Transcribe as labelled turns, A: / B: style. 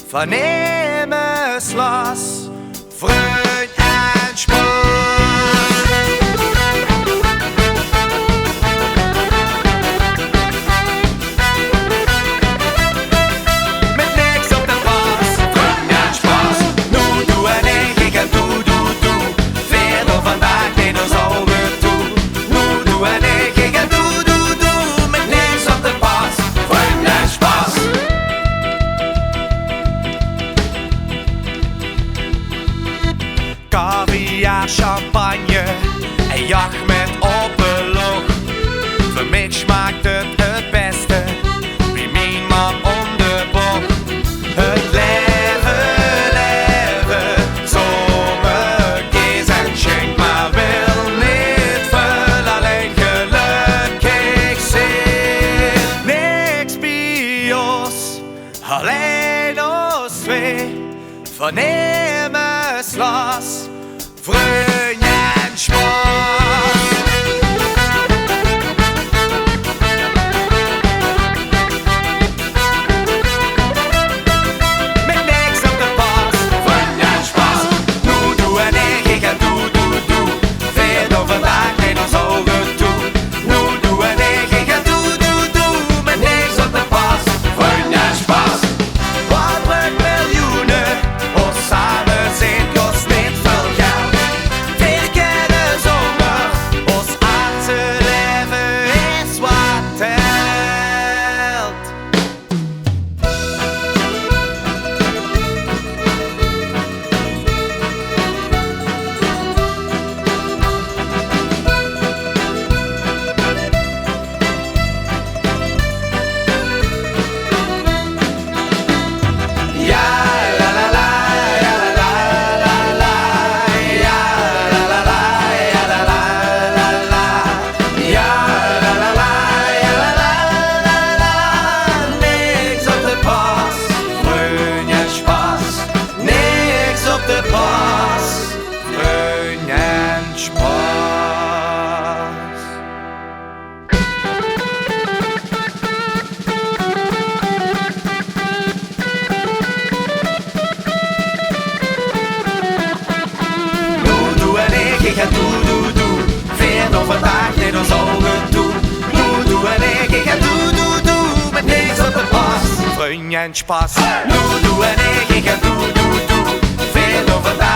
A: van Emmerslas, vreugd en spaas. Met niks op de pas, vreugd en spaas. Nu doe en ik en doe, verder vandaag in ons ogen toe. Nu doe en ik en doe, met niks op de pas, vreugd en spaas. Caviar, champagne en jacht met openloog. Vermits maakt het beste, wie mijn man om de bocht. Het leven, zonder kies en schenk, maar wil niet veel, alleen gelukkig zijn. Niks bij ons, alleen ons twee, van Emmerslas, vreugd en spaas. Met niks op de pas, vreugd en spaas. Nu doe en ik en doe, verder vandaag in ons ogen toe. Nu doe en ik en doe, met niks op de pas, vreugd en spaas. Wat met miljoenen, ons samen zijn kost niet veel geld. Verkennen zonder, ons aardse leven is wat telt. Ja, la la la, ja la la la la, ja la la la, ja la la la la, ja la la la, ja la la la la. Niks op de pas, vreugd en spaas. Niks op de pas, vreugd en spaas. Nu doe en ik en doe, verder vandaag in ons ogen toe. Nu doe en ik en doe, met niks op de pas, vreugd en spaas. Nu doe en ik en doe, verder vandaag.